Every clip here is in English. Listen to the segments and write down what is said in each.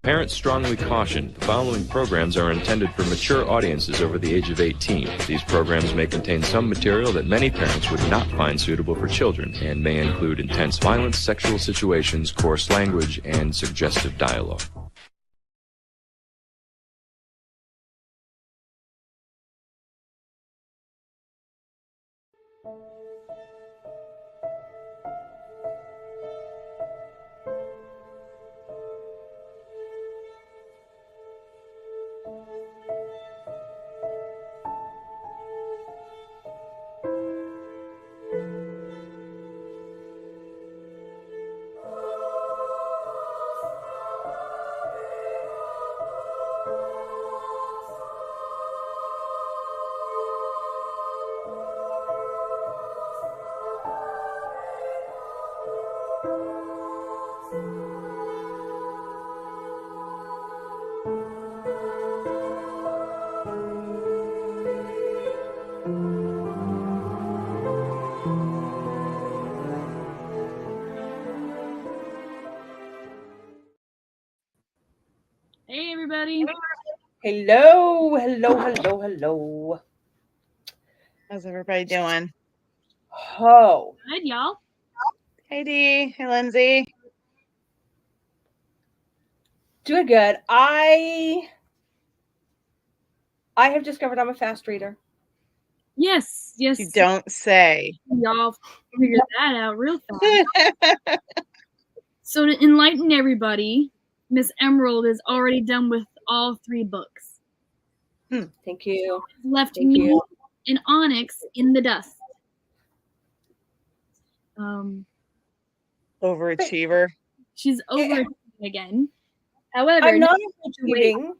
Parents strongly caution the following programs are intended for mature audiences over the age of 18. These programs may contain some material that many parents would not find suitable for children and may include intense violence, sexual situations, coarse language, and suggestive dialogue. Hey, everybody. Hello. How's everybody doing? Oh. Good, y'all. Hey, Dee. Hey, Lindsay. Doing good. I have discovered I'm a fast reader. Yes. You don't say. Y'all figured that out real fast. So to enlighten everybody, Miss Emerald is already done with all 3 books. Thank you. Left me and Onyx in the dust. Overachiever. She's overachieving again. However, I'm not overachieving.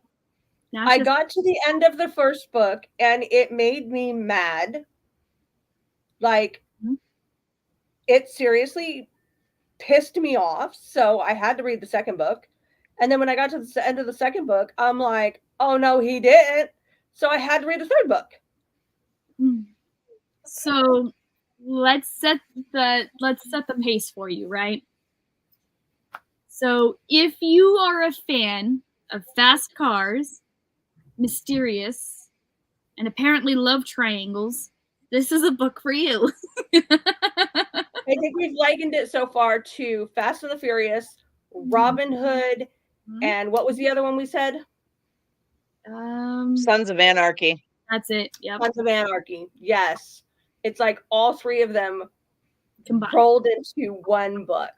I got to the end of the first book and it made me mad. Like, it seriously pissed me off. So I had to read the second book. And then when I got to the end of the second book, I'm like, oh no, he didn't. So I had to read the third book. So let's set the pace for you, right? So if you are a fan of fast cars, mysterious, and apparently love triangles, this is a book for you. I think we've likened it so far to Fast and the Furious, Robin Hood, and what was the other one we said? Sons of Anarchy. That's it. Yep. Sons of Anarchy. Yes. It's like all 3 of them combined, rolled into one book.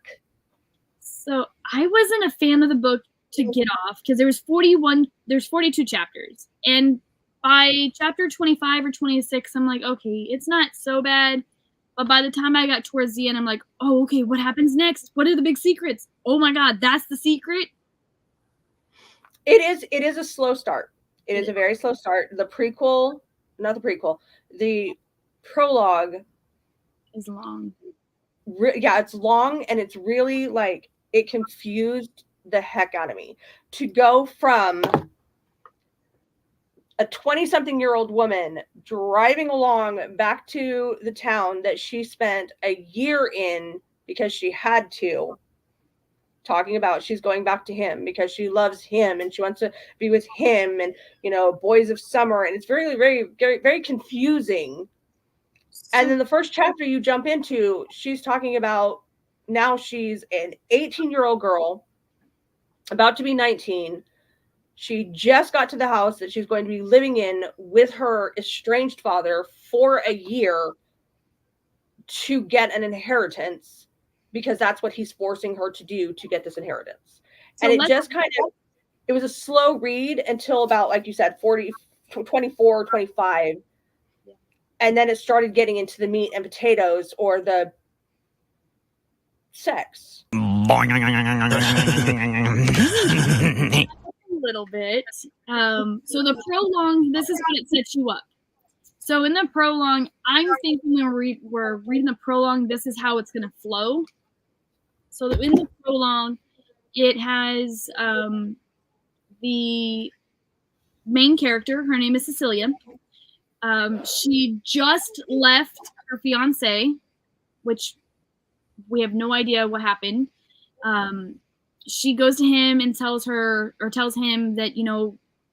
So I wasn't a fan of the book to get off because there's 42 chapters. And by chapter 25 or 26, I'm like, okay, it's not so bad. But by the time I got towards the end, I'm like, oh, okay, what happens next? What are the big secrets? Oh my God, that's the secret? It is a slow start. It is a very slow start. The prologue is long. Yeah, it's long and it's really like, it confused the heck out of me. To go from a 20-something-year-old woman driving along back to the town that she spent a year in because she had to, talking about she's going back to him because she loves him and she wants to be with him and, boys of summer. And it's very, very, very, very confusing. And then the first chapter you jump into, she's talking about now she's an 18-year-old girl about to be 19. She just got to the house that she's going to be living in with her estranged father for a year to get an inheritance because that's what he's forcing her to do to get this inheritance. So and it just it was a slow read until about, like you said, 24, 25. Yeah. And then it started getting into the meat and potatoes or the sex. Little bit. So the prologue, this is what it sets you up. So in the prologue, I'm thinking we're reading the prologue, this is how it's going to flow. So in the prologue, it has the main character, her name is Cecilia. She just left her fiance, which we have no idea what happened. she goes to him and tells him that,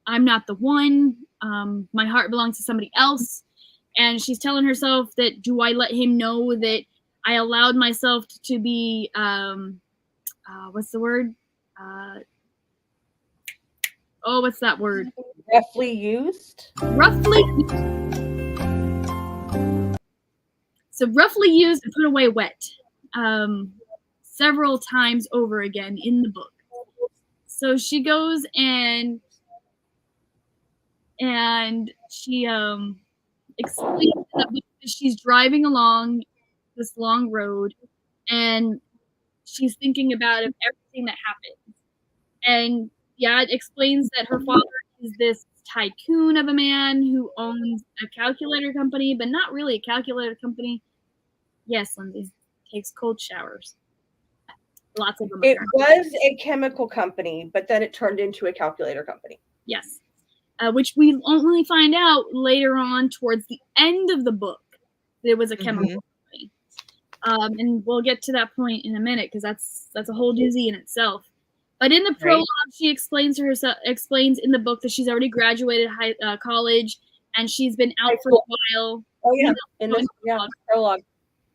I'm not the one. My heart belongs to somebody else. And she's telling herself that, do I let him know that I allowed myself to be, what's the word? What's that word? Roughly used. So roughly used and put away wet. Several times over again in the book. So she goes and she explains in the book that she's driving along this long road and she's thinking about everything that happened. And it explains that her father is this tycoon of a man who owns a calculator company, but not really a calculator company. Yes, Lindsay, takes cold showers. Lots of them. It was a chemical company, but then it turned into a calculator company. Yes. Which we only find out later on towards the end of the book that it was a chemical company. And we'll get to that point in a minute because that's a whole doozy in itself. But in the prologue, she explains in the book that she's already graduated college and she's been out for a while. Oh yeah, in the prologue.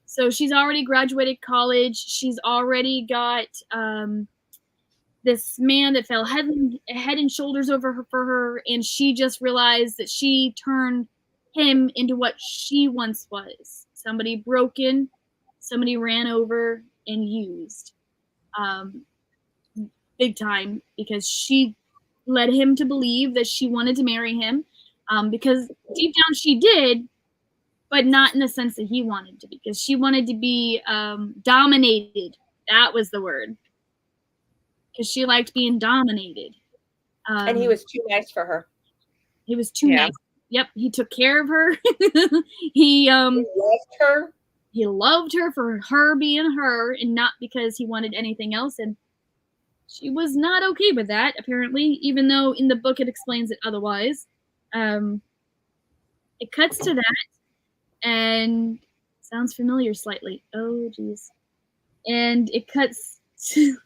So she's already graduated college. She's already got this man that fell head and shoulders over her for her, and she just realized that she turned him into what she once was. Somebody broken, somebody ran over and used. Big time, because she led him to believe that she wanted to marry him, because deep down she did, but not in the sense that he wanted to be, because she wanted to be dominated. That was the word. Because she liked being dominated. And he was too nice for her. He was too nice. Yep, he took care of her. He loved her. He loved her for her being her and not because he wanted anything else. And she was not okay with that, apparently, even though in the book it explains it otherwise. It cuts to that. And sounds familiar slightly. Oh, geez. And it cuts to...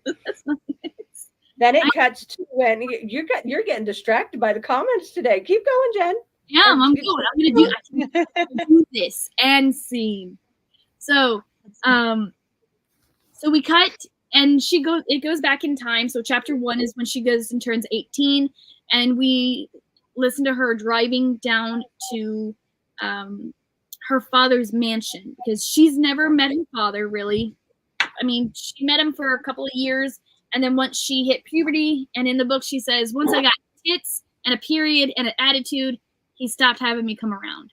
That's not nice. Then it cuts to when you're getting distracted by the comments today. Keep going, Jen. Yeah, I'm going. I'm gonna do this and scene. So we cut and it goes back in time. So chapter 1 is when she goes and turns 18, and we listen to her driving down to her father's mansion, because she's never met her father really. I mean, she met him for a couple of years, and then once she hit puberty, and in the book she says, once I got tits and a period and an attitude, he stopped having me come around.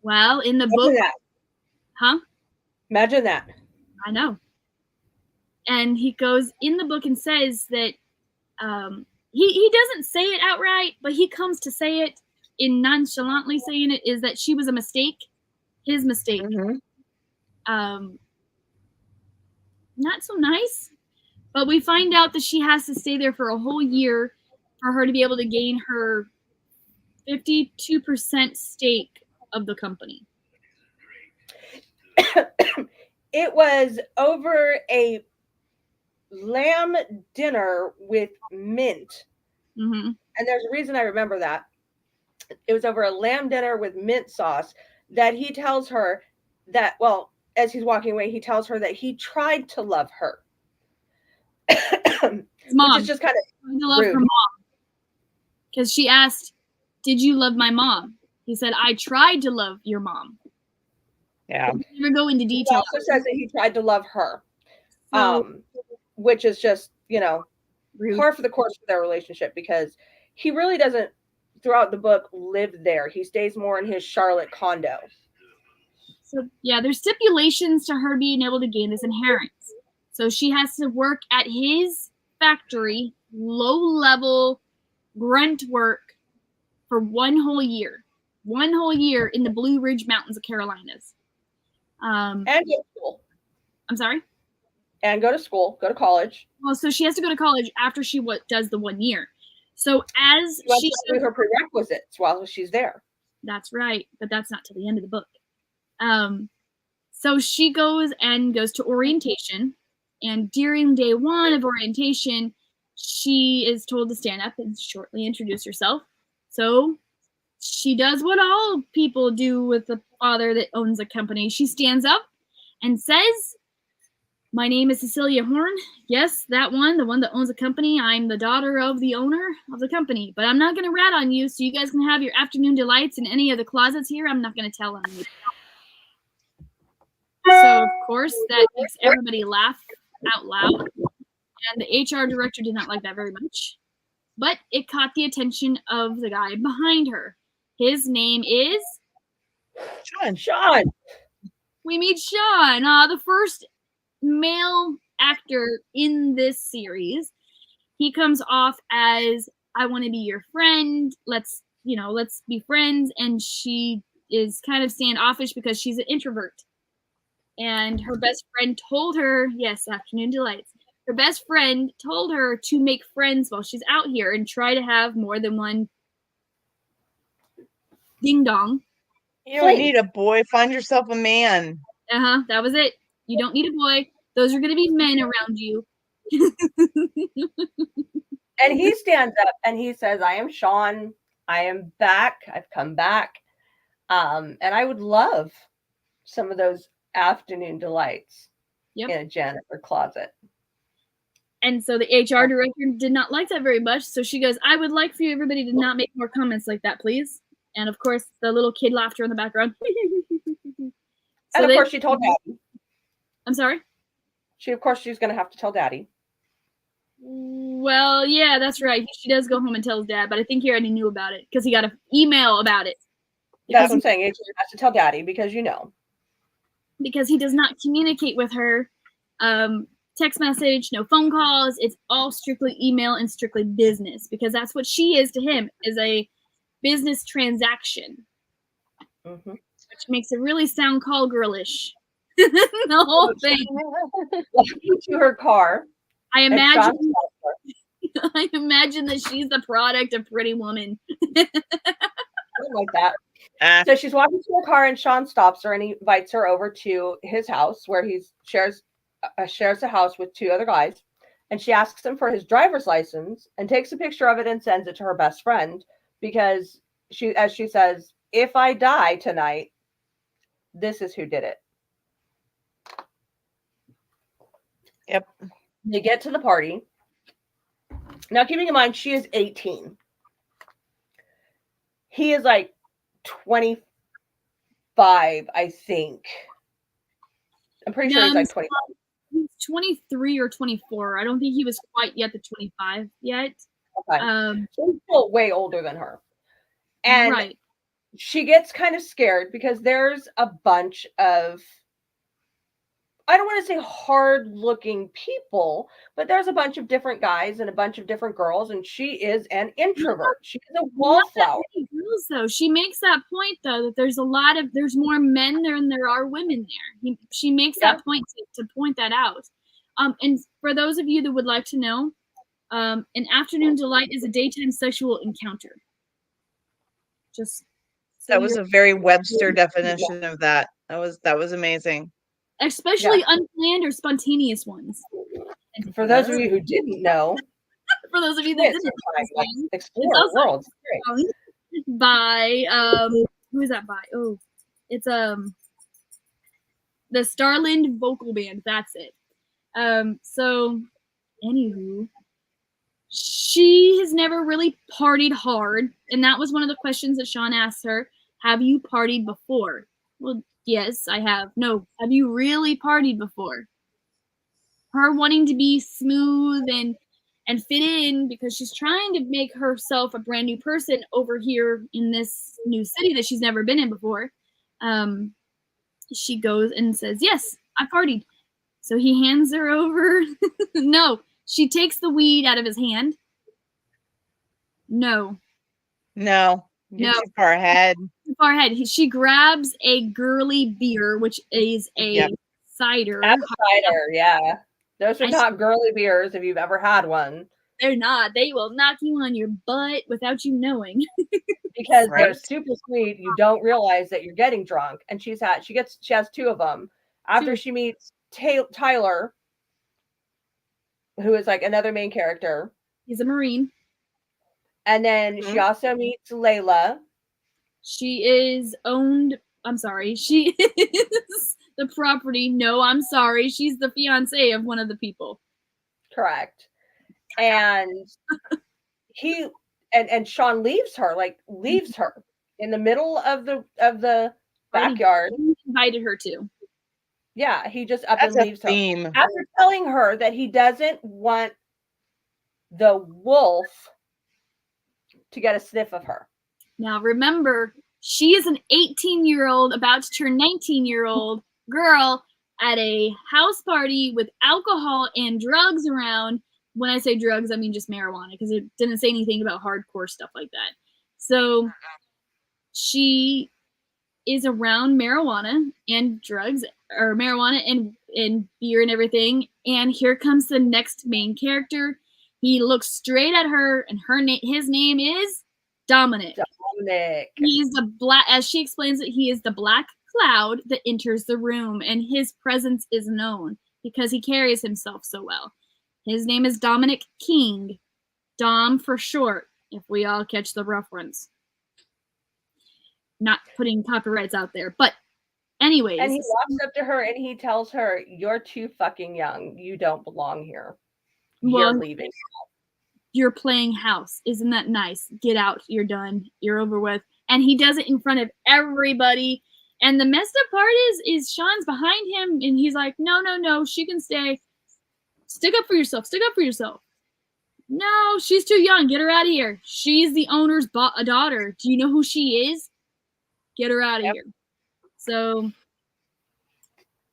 Well, in the book... Huh? Imagine that. I know. And he goes in the book and says that he doesn't say it outright, but he comes to say it in nonchalantly saying it, is that she was a mistake. His mistake. Not so nice, but we find out that she has to stay there for a whole year for her to be able to gain her 52% stake of the company. It was over a lamb dinner with mint. Mm-hmm. And there's a reason I remember that. It was over a lamb dinner with mint sauce that he tells her that, well, as he's walking away, he tells her that he tried to love her. Mom. Which is just kind of to love rude. Her mom. Because she asked, did you love my mom? He said, I tried to love your mom. Yeah. He never go into detail. He also says that he tried to love her. So, which is just, rude. par for the course for their relationship, because he really doesn't, throughout the book, live there. He stays more in his Charlotte condo. So, yeah, there's stipulations to her being able to gain this inheritance. So she has to work at his factory, low-level grunt work, for 1 whole year. 1 whole year in the Blue Ridge Mountains of Carolinas. And go to school. I'm sorry? And go to school, go to college. Well, so she has to go to college after she does the 1 year. So as she do her prerequisites while she's there. That's right, but that's not till the end of the book. So she goes to orientation, And during day 1 of orientation, she is told to stand up and shortly introduce herself. So she does what all people do with a father that owns a company. She stands up and says, "My name is Cecilia Horn. Yes, that one, the one that owns a company. I'm the daughter of the owner of the company. But I'm not going to rat on you, so you guys can have your afternoon delights in any of the closets here. I'm not going to tell on you." So, of course, that makes everybody laugh out loud. And the HR director did not like that very much. But it caught the attention of the guy behind her. His name is Sean. We meet Sean, the first male actor in this series. He comes off as, "I want to be your friend. Let's be friends." And she is kind of standoffish because she's an introvert. And her best friend told her, yes, afternoon delights. Her best friend told her to make friends while she's out here and try to have more than one ding dong. You don't need a boy. Find yourself a man. That was it. You don't need a boy. Those are going to be men around you. And he stands up and he says, "I am Sean. I am back. I've come back. And I would love some of those afternoon delights in a janitor closet." And so the HR director did not like that very much. So she goes, "I would like for you, everybody, to not make more comments like that, please." And of course, the little kid laughter in the background. And of course, she told Daddy. I'm sorry? She's going to have to tell Daddy. Well, yeah, that's right. She does go home and tells Dad, but I think he already knew about it because he got an email about it. That's what I'm saying. HR has to tell Daddy because because he does not communicate with her. Text message, no phone calls. It's all strictly email and strictly business because that's what she is to him, is a business transaction. Which makes it really sound call girlish. The whole thing. To her car. I imagine that she's the product of Pretty Woman. Something like that. So she's walking to her car and Sean stops her and he invites her over to his house where he shares a house with 2 other guys. And she asks him for his driver's license and takes a picture of it and sends it to her best friend because she says, "If I die tonight, this is who did it." Yep. They get to the party. Now, keeping in mind, she is 18. He is like 25, I think. I'm pretty sure he's like 25. He's 23 or 24. I don't think he was quite yet the 25 yet. Okay. So he's still way older than her. And she gets kind of scared because there's a bunch of, I don't want to say hard-looking people, but there's a bunch of different guys and a bunch of different girls, and she is an introvert. She is a wallflower. So she makes that point, though, that there's more men there than there are women there. She makes that point to point that out. And for those of you that would like to know, an afternoon delight is a daytime sexual encounter. That was a very Webster definition of that. That was amazing. Especially unplanned or spontaneous ones. And for those of you who didn't know, for those of you that didn't explore the world. By who is that by? Oh, it's the Starland Vocal Band. That's it. So, anywho, she has never really partied hard, and that was one of the questions that Sean asked her. Have you partied before? Well, yes, I have. No, have you really partied before? Her wanting to be smooth and fit in because she's trying to make herself a brand new person over here in this new city that she's never been in before. She goes and says, "Yes, I partied." So he hands her over. No, she takes the weed out of his hand. No. You're too far ahead. She grabs a girly beer, which is a cider. Cider, yeah. Those are not girly beers if you've ever had one. They're not. They will knock you on your butt without you knowing. Because they're super sweet. You don't realize that you're getting drunk. And she has 2 of them. After she meets Tyler, who is like another main character. He's a Marine. And then she also meets Layla. She is owned. I'm sorry. She is the property. No, I'm sorry. She's the fiance of one of the people. Correct. And he and Sean leaves her in the middle of the backyard. He invited her to. Yeah, he just up That's and a leaves theme. her after telling her that he doesn't want the wolf to get a sniff of her. Now remember, she is an 18-year-old, about to turn 19-year-old girl at a house party with alcohol and drugs around. When I say drugs, I mean just marijuana, because it didn't say anything about hardcore stuff like that. So she is around marijuana and drugs, or marijuana and beer and everything. And here comes the next main character. He looks straight at her, and his name is Dominic. He's the black, as she explains it, he is the black cloud that enters the room, and his presence is known because he carries himself so well. His name is Dominic King. Dom for short, if we all catch the reference. Not putting copyrights out there, but anyways. And he walks up to her and he tells her, "You're too fucking young. You don't belong here. You're leaving. You're playing house. Isn't that nice? Get out. You're done. You're over with." And he does it in front of everybody. And the messed up part is Sean's behind him, and he's like, no, she can stay. Stick up for yourself. Stick up for yourself. No, she's too young. Get her out of here. She's the owner's daughter. Do you know who she is? Get her out of here. So.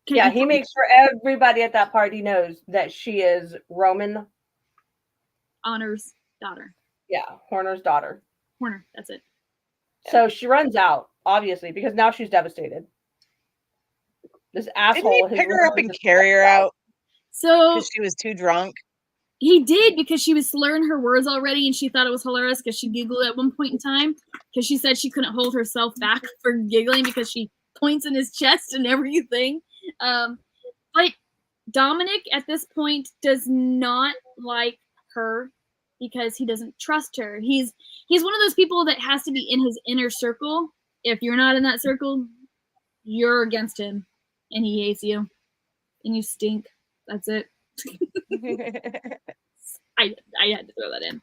Yeah, he makes sure everybody at that party knows that she is Roman Honor's daughter. Yeah, Horner's daughter. Horner, that's it. So she runs out, obviously, because now she's devastated. This asshole. Didn't he pick her up and carry her out? So because she was too drunk. He did, because she was slurring her words already, and she thought it was hilarious because she giggled at one point in time because she said she couldn't hold herself back for giggling because she points in his chest and everything. But Dominic at this point does not like her because he doesn't trust her. He's one of those people that has to be in his inner circle. If you're not in that circle, you're against him, and he hates you, and you stink. That's it. I had to throw that in.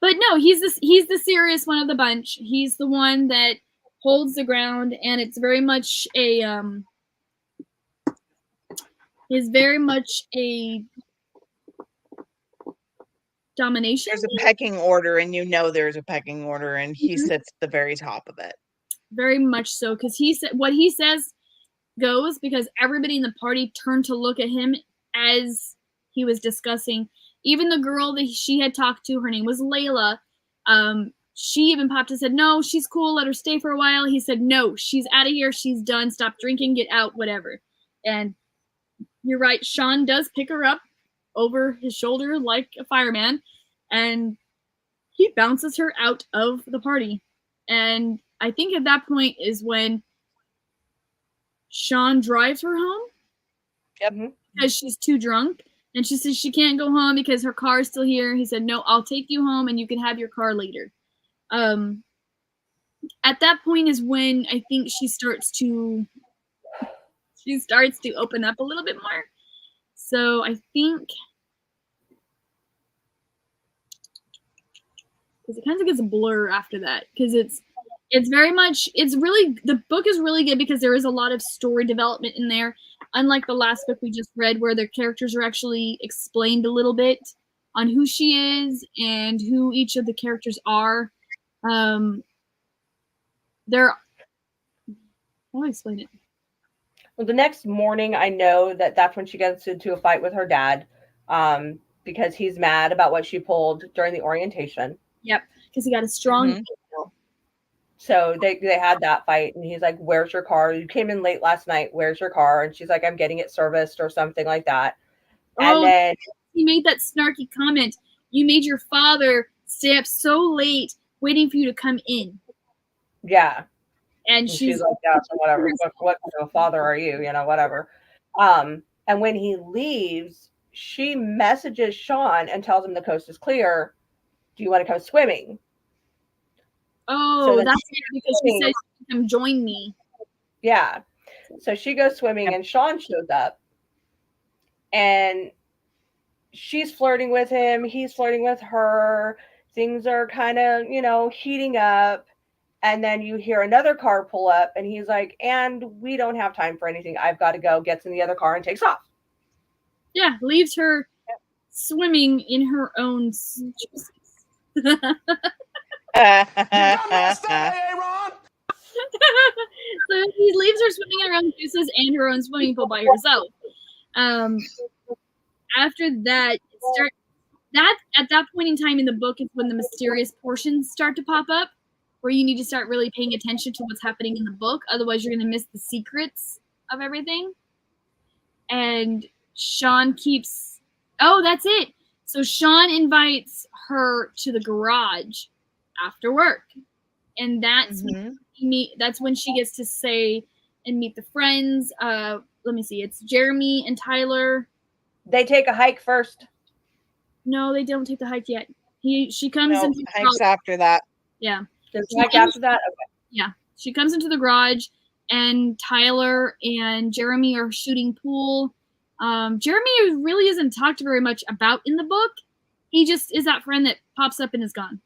But no, he's the serious one of the bunch. He's the one that holds the ground, and it's very much a domination. There's a pecking order, and there's a pecking order, and he sits at the very top of it. Very much so, because he said what he says goes, because everybody in the party turned to look at him as he was discussing. Even the girl that she had talked to, her name was Layla. She even popped and said, "No, she's cool. Let her stay for a while." He said, "No, she's out of here. She's done. Stop drinking. Get out. Whatever." And you're right. Sean does pick her up over his shoulder like a fireman, and he bounces her out of the party. And I think at that point is when Sean drives her home. Yep. Because she's too drunk. And she says she can't go home because her car is still here. He said, "No, I'll take you home and you can have your car later." At that point is when I think she starts to open up a little bit more. So I think, because it kind of gets a blur after that, because the book is really good because there is a lot of story development in there, unlike the last book we just read where their characters are actually explained a little bit on who she is and who each of the characters are. How do I explain it? Well, the next morning, I know that's when she gets into a fight with her dad, because he's mad about what she pulled during the orientation. Yep, because he got a strong. So they had that fight, and he's like, "Where's your car? You came in late last night. Where's your car?" And she's like, "I'm getting it serviced," or something like that. And then he made that snarky comment. "You made your father stay up so late waiting for you to come in." Yeah. And she's like, "Yeah, so whatever. What kind of father are you? Whatever." And when he leaves, she messages Sean and tells him the coast is clear. Do you want to come swimming? Oh, that's it, because she says, "Come join me." Yeah. So she goes swimming, and Sean shows up, and she's flirting with him. He's flirting with her. Things are kind of, heating up. And then you hear another car pull up, and he's like, "And we don't have time for anything. I've got to go." Gets in the other car and takes off. Yeah, leaves her swimming in her own juices. So he leaves her swimming in her own juices and her own swimming pool by herself. After that, at that point in time in the book is when the mysterious portions start to pop up, where you need to start really paying attention to what's happening in the book. Otherwise, you're going to miss the secrets of everything. And Sean keeps... Oh, that's it. So Sean invites her to the garage after work. And that's that's when she gets to say and meet the friends. Let me see. It's Jeremy and Tyler. They take a hike first. No, they don't take the hike yet. She comes into the hikes after that. Yeah. Hike after that? Okay. Yeah. She comes into the garage, and Tyler and Jeremy are shooting pool. Jeremy really isn't talked very much about in the book. He just is that friend that pops up and is gone.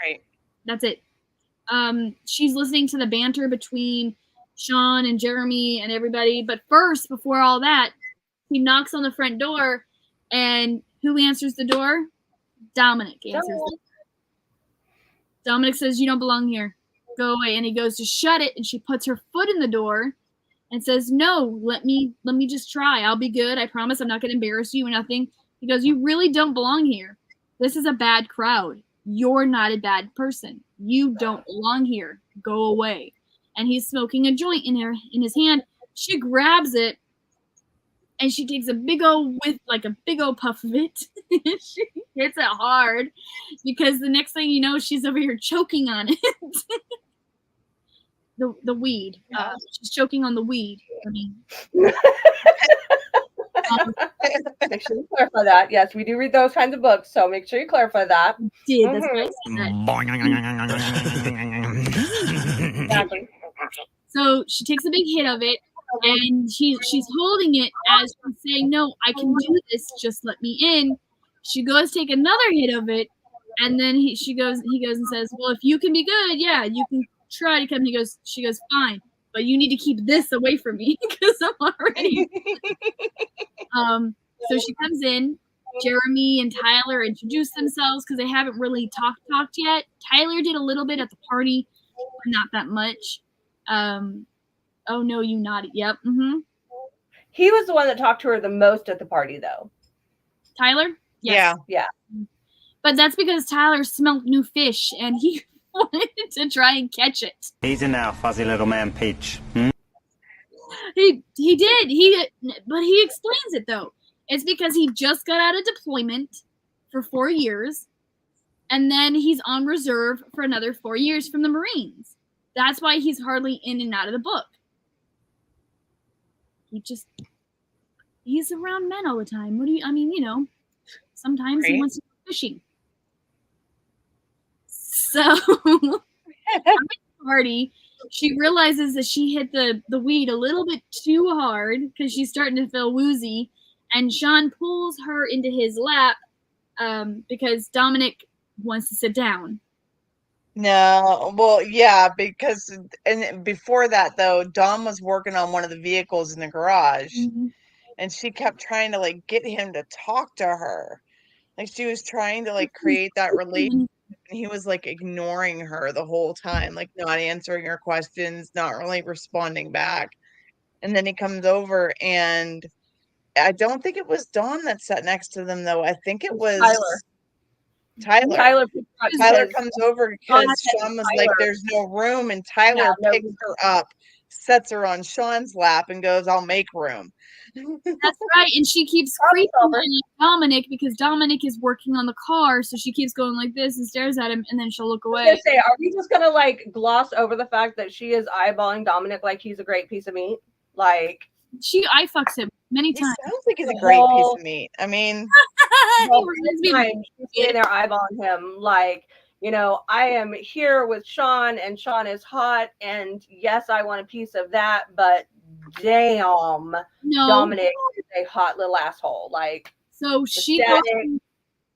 Right. That's it. She's listening to the banter between Sean and Jeremy and everybody. But first, before all that, he knocks on the front door, and who answers the door? Dominic answers the door. Dominic says, "You don't belong here. Go away." And he goes to shut it, and she puts her foot in the door and says, "No, let me just try. I'll be good. I promise I'm not going to embarrass you or nothing." He goes, "You really don't belong here. This is a bad crowd. You're not a bad person. You don't belong here. Go away." And he's smoking a joint in his hand. She grabs it, and she takes a big old puff of it. She hits it hard, because the next thing you know, she's over here choking on it. the weed. She's choking on the weed. I mean, make sure you clarify that. Yes, we do read those kinds of books, so make sure you clarify that. Did that's why I said that. Exactly. So she takes a big hit of it, and she's holding it as she's saying, "No, I can do this. Just let me in." She goes to take another hit of it, and then he goes and says, "Well, if you can be good, yeah, you can try to come." She goes, "Fine, but you need to keep this away from me because I'm already." So she comes in. Jeremy and Tyler introduce themselves because they haven't really talked yet. Tyler did a little bit at the party, but not that much. Oh no, you nodded. Yep. Mm-hmm. He was the one that talked to her the most at the party, though. Tyler? Yes. Yeah. But that's because Tyler smelled new fish, and he wanted to try and catch it. Easy now, fuzzy little man Peach. He did. But he explains it though. It's because he just got out of deployment for 4 years, and then he's on reserve for another 4 years from the Marines. That's why he's hardly in and out of the book. He's around men all the time. Sometimes he wants to go fishing. So at the party, she realizes that she hit the weed a little bit too hard because she's starting to feel woozy, and Sean pulls her into his lap because Dominic wants to sit down. No, well, yeah, because before that though, Dom was working on one of the vehicles in the garage, and she kept trying to get him to talk to her. She was trying to create that relationship, and he was ignoring her the whole time, not answering her questions, not really responding back. And then he comes over, and I don't think it was Dawn that sat next to them though. I think it was Tyler comes over because Sean was like, "There's no room," and Tyler picks her up, sets her on Sean's lap, and goes, "I'll make room." That's right, and she keeps creeping on Dominic because Dominic is working on the car, so she keeps going like this and stares at him, and then she'll look away. I was gonna say, are we just gonna gloss over the fact that she is eyeballing Dominic like he's a great piece of meat? I fucks him many He times. sounds like he's a great piece of meat. I mean, He reminds me of Time she's sitting there eyeballing him like, I am here with Sean and Sean is hot and yes, I want a piece of that, but damn, no. Dominic is a hot little asshole. Like, so she goes,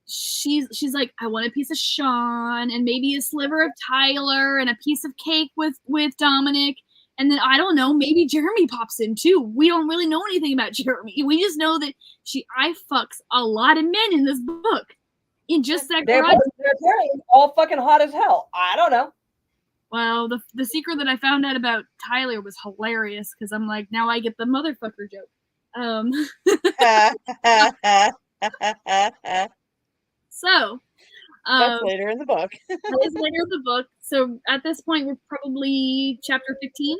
she's like, I want a piece of Sean and maybe a sliver of Tyler and a piece of cake with Dominic. And then I don't know, maybe Jeremy pops in too. We don't really know anything about Jeremy. We just know that I fucks a lot of men in this book. In just that they're all fucking hot as hell. I don't know. Well, the secret that I found out about Tyler was hilarious because I'm like, now I get the motherfucker joke. So that's later in the book. That is later in the book. So at this point, we're probably chapter 15.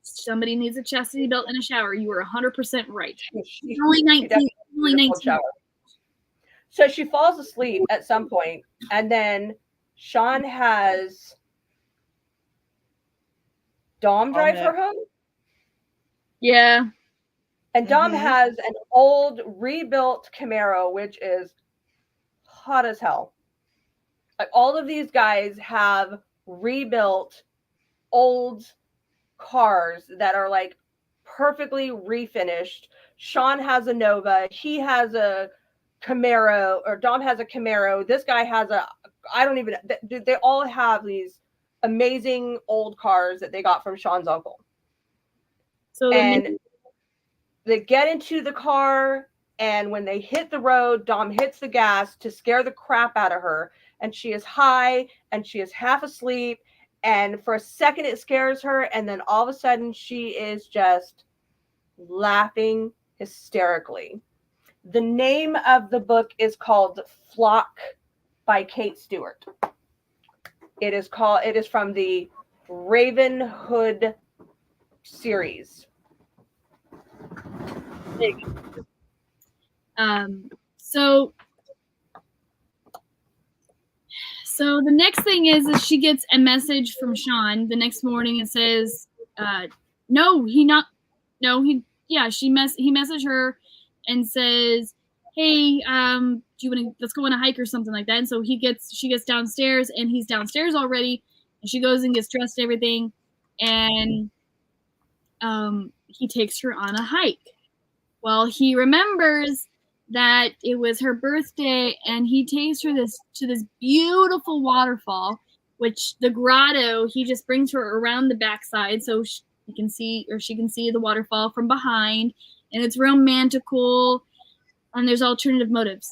Somebody needs a chastity belt and a shower. You were 100% right. Only 19. Only 19. So she falls asleep at some point, and then Sean has Dom drive her home. Yeah. And Dom has an old rebuilt Camaro, which is hot as hell. Like, all of these guys have rebuilt old cars that are like perfectly refinished. Sean has a Nova. He has a Camaro, or Dom has a Camaro. This guy has they all have these amazing old cars that they got from Sean's uncle. So they get into the car, and when they hit the road, Dom hits the gas to scare the crap out of her, and she is high and she is half asleep, and for a second it scares her, and then all of a sudden she is just laughing hysterically. The name of the book is called Flock by Kate Stewart. It is from the Ravenhood series. So the next thing is she gets a message from Sean the next morning. It says, he messaged her and says, hey, do you want to, let's go on a hike or something like that. And so she gets downstairs, and he's downstairs already, and she goes and gets dressed and everything. And he takes her on a hike. Well, he remembers that it was her birthday, and he takes her to this beautiful waterfall, which the grotto, he just brings her around the backside so she can see the waterfall from behind, and it's romantical, and there's alternative motives.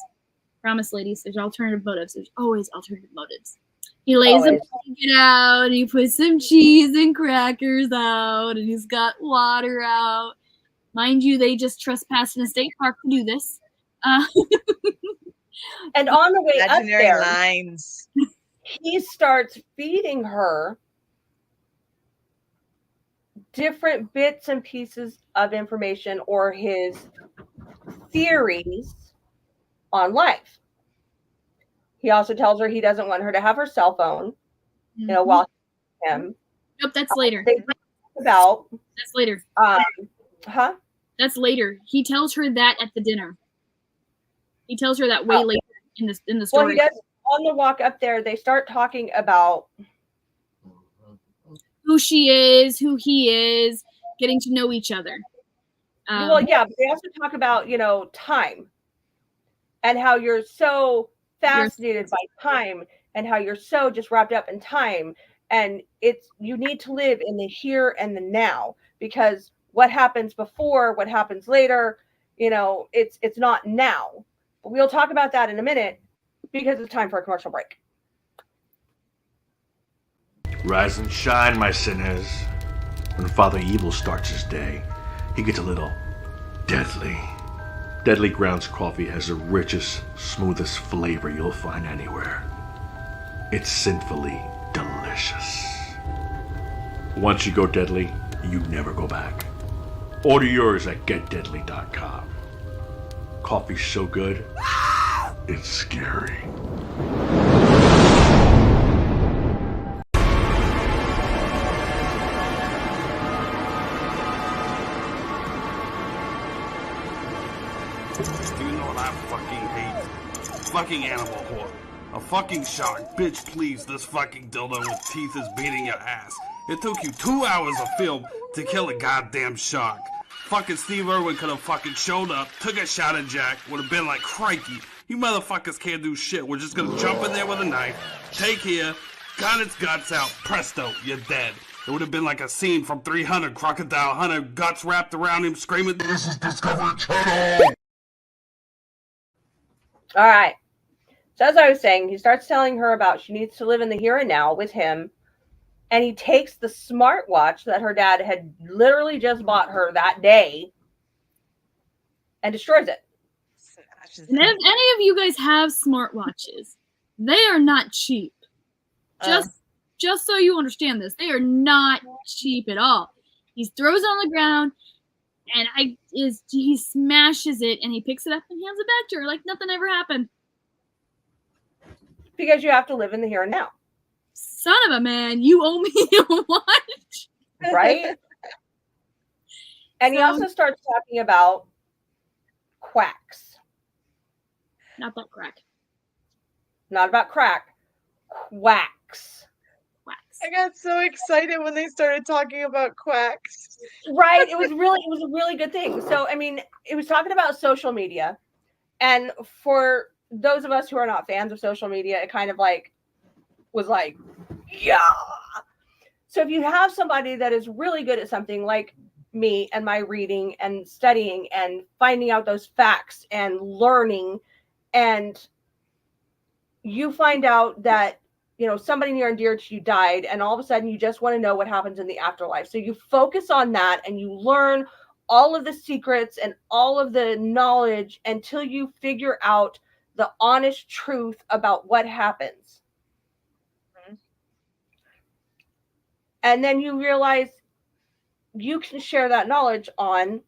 Promise, ladies, there's alternative motives. There's always alternative motives. He lays a blanket out, and he puts some cheese and crackers out, and he's got water out. Mind you, they just trespassed in a state park to do this. And on the way up there, lines. He starts feeding her different bits and pieces of information or his theories on life. He also tells her he doesn't want her to have her cell phone, while him. Nope, that's later. That's later. That's later. He tells her that at the dinner. He tells her that way later in the story. Well, he does. On the walk up there, they start talking about who she is, who he is, getting to know each other. But they also talk about, time and how you're so fascinated by time and how you're so just wrapped up in time. And you need to live in the here and the now, because what happens before, what happens later, it's not now. But we'll talk about that in a minute, because it's time for a commercial break. Rise and shine, my sinners. When Father Evil starts his day, he gets a little deadly. Deadly Grounds coffee has the richest, smoothest flavor you'll find anywhere. It's sinfully delicious. Once you go deadly, you never go back. Order yours at getdeadly.com. Coffee's so good, it's scary. fucking animal whore. A fucking shark. Bitch, please, this fucking dildo with teeth is beating your ass. It took you 2 hours of film to kill a goddamn shark. Fucking Steve Irwin could have fucking showed up, took a shot at Jack, would have been like, crikey, you motherfuckers can't do shit. We're just gonna jump in there with a knife, take here, got its guts out, presto, you're dead. It would have been like a scene from 300, Crocodile Hunter, guts wrapped around him, screaming, "This is Discovery Channel!" All right. So as I was saying, he starts telling her about she needs to live in the here and now with him. And he takes the smartwatch that her dad had literally just bought her that day and destroys it. And if any of you guys have smartwatches, they are not cheap. Just so you understand this, they are not cheap at all. He throws it on the ground, and he smashes it, and he picks it up and hands it back to her like nothing ever happened. Because you have to live in the here and now. Son of a man, you owe me a watch. Right? And he also starts talking about quacks. Not that crack. Not about crack. Quacks. Quacks. I got so excited when they started talking about quacks. Right? It was a really good thing. So, I mean, it was talking about social media. And for those of us who are not fans of social media, it kind of like was like, yeah. So if you have somebody that is really good at something like me and my reading and studying and finding out those facts and learning, and you find out that, you know, somebody near and dear to you died, and all of a sudden you just want to know what happens in the afterlife. So you focus on that and you learn all of the secrets and all of the knowledge until you figure out the honest truth about what happens. And then you realize you can share that knowledge on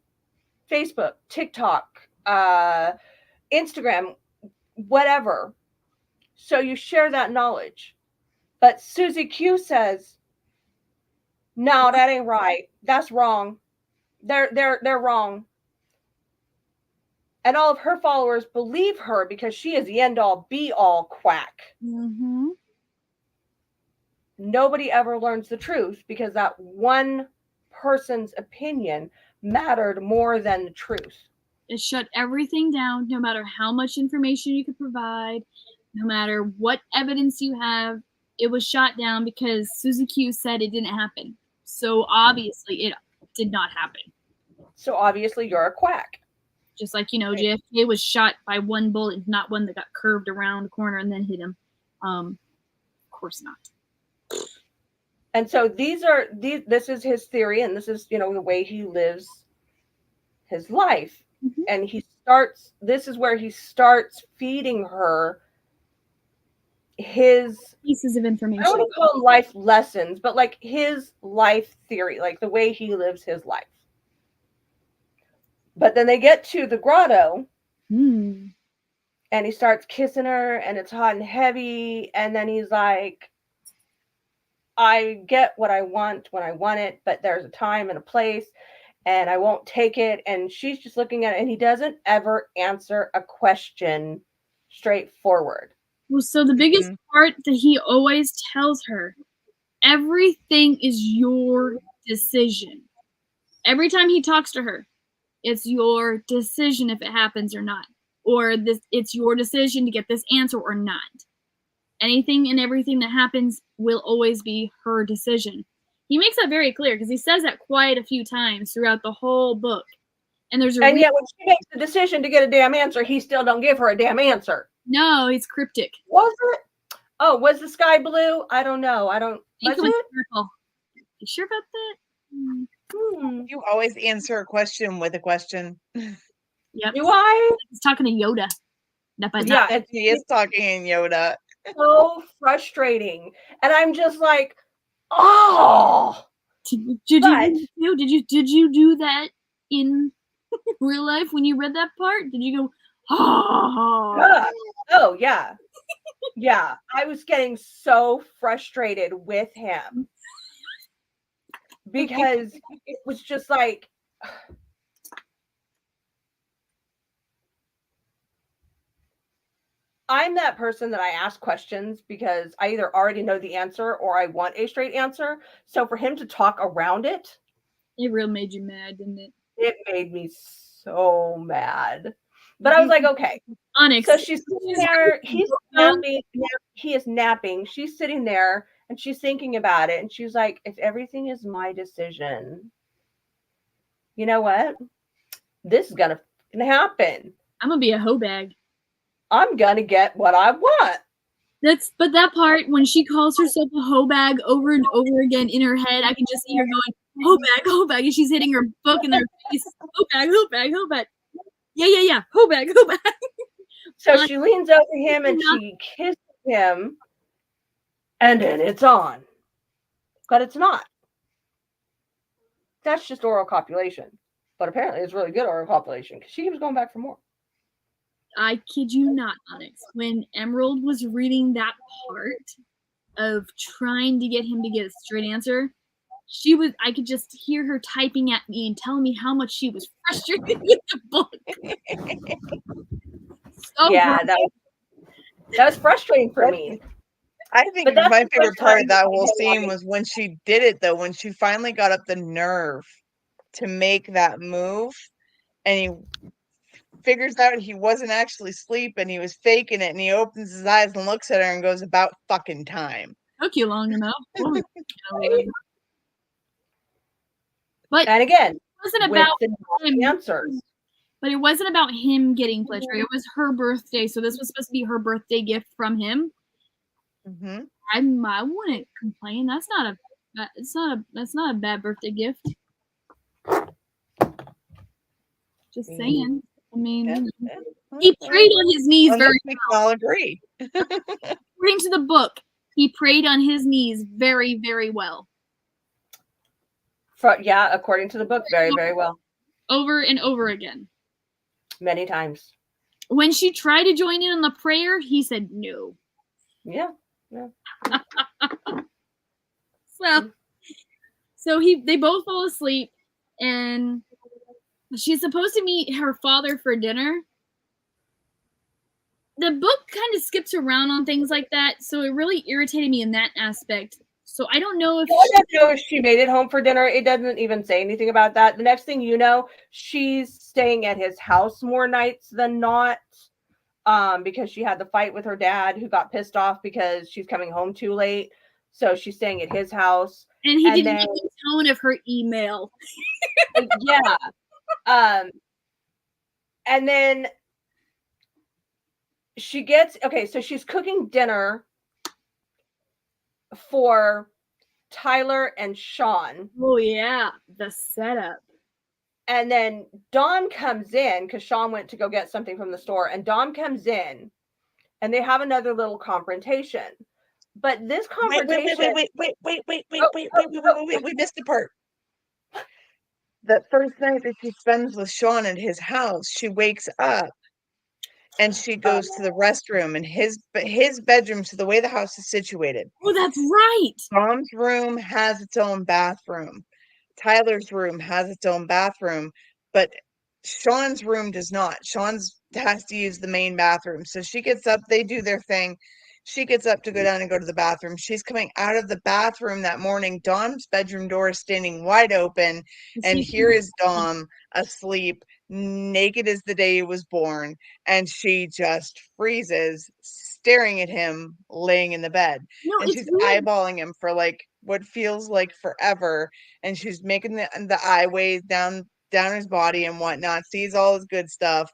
Facebook, TikTok, Instagram, whatever. So you share that knowledge. But Susie Q says, no, that ain't right. That's wrong. They're wrong. And all of her followers believe her because she is the end all be all quack. Mm-hmm. Nobody ever learns the truth because that one person's opinion mattered more than the truth. It shut everything down, no matter how much information you could provide, no matter what evidence you have. It was shot down because Susie Q said it didn't happen. So obviously it did not happen. So obviously you're a quack. Just like, you know, JFK was shot by one bullet, not one that got curved around the corner and then hit him. Of course not. And so this is his theory, and this is, you know, the way he lives his life. Mm-hmm. And this is where he starts feeding her his pieces of information. I don't want to call them life lessons, but like his life theory, like the way he lives his life. But then they get to the grotto, and he starts kissing her, and it's hot and heavy, and then he's like, I get what I want when I want it, but there's a time and a place, and I won't take it. And she's just looking at it, and he doesn't ever answer a question straightforward. Well, so the biggest part that he always tells her, everything is your decision. Every time he talks to her, it's your decision if it happens or not. Or it's your decision to get this answer or not. Anything and everything that happens will always be her decision. He makes that very clear because he says that quite a few times throughout the whole book. And yet when she makes the decision to get a damn answer, he still don't give her a damn answer. No, he's cryptic. Was it? Oh, was the sky blue? I don't know. Was it? Purple. You sure about that? You always answer a question with a question. Yep. Do I? He's talking to Yoda. Yeah, he is talking in Yoda. So frustrating. And I'm just like, oh. Did you do that in real life when you read that part? Did you go, oh? Oh, yeah. Yeah. I was getting so frustrated with him because it was just like, I'm that person that I ask questions because I either already know the answer or I want a straight answer. So for him to talk around it, It really made you mad, didn't it? it made me so mad. But I was like, okay. Onyx. So she's sitting there. He's napping. He is napping. She's sitting there and she's thinking about it. And she's like, if everything is my decision, you know what? This is gonna happen. I'm gonna be a hoe bag. I'm gonna get what I want. But that part when she calls herself a hoe bag over and over again in her head, I can just see her going hoe bag, and she's hitting her book in her face. Hoe bag, hoe bag, hoe bag. Yeah. Hoe bag, hoe bag. So she leans over him and she kisses him, and then it's on. But it's not. That's just oral copulation. But apparently it's really good oral copulation because she keeps going back for more. I kid you not, Onyx. When Emerald was reading that part of trying to get him to get a straight answer, I could just hear her typing at me and telling me how much she was frustrated with the book. Yeah, that was frustrating for me. I think my favorite part of that whole scene was when she did it, though, when she finally got up the nerve to make that move, and he figures out he wasn't actually sleeping, he was faking it, and he opens his eyes and looks at her and goes, about fucking time. Took you long enough. But and again, it wasn't about the answers. But it wasn't about him getting pleasure. It was her birthday, so this was supposed to be her birthday gift from him. Mm-hmm. I wouldn't complain. That's not a bad birthday gift. Just saying. I mean, he prayed on his knees very well. We can all agree. According to the book, he prayed on his knees very, very well. Yeah, according to the book, very, very well. Over and over again. Many times. When she tried to join in on the prayer, he said no. Yeah. So they both fall asleep, and she's supposed to meet her father for dinner. The book kind of skips around on things like that, so it really irritated me in that aspect. So I don't know if she made it home for dinner. It doesn't even say anything about that. The next thing you know, she's staying at his house more nights than not, because she had the fight with her dad, who got pissed off because she's coming home too late. So she's staying at his house. And he didn't know the tone of her email. Yeah. And then so she's cooking dinner for Tyler and Sean. Oh yeah, the setup. And then Dawn comes in because Sean went to go get something from the store, and Dawn comes in, and they have another little confrontation. But this confrontation. Wait, we missed a part. That first night that she spends with Sean at his house, she wakes up and she goes to the restroom, and his bedroom, so the way the house is situated. Oh, that's right. Tom's room has its own bathroom. Tyler's room has its own bathroom, but Sean's room does not. Sean's has to use the main bathroom. So she gets up, they do their thing. She gets up to go down and go to the bathroom. She's coming out of the bathroom that morning. Dom's bedroom door is standing wide open, and here is Dom asleep, naked as the day he was born, and she just freezes, staring at him laying in the bed. No, and she's eyeballing him for like what feels like forever, and she's making the eye waves down his body and whatnot, sees all his good stuff,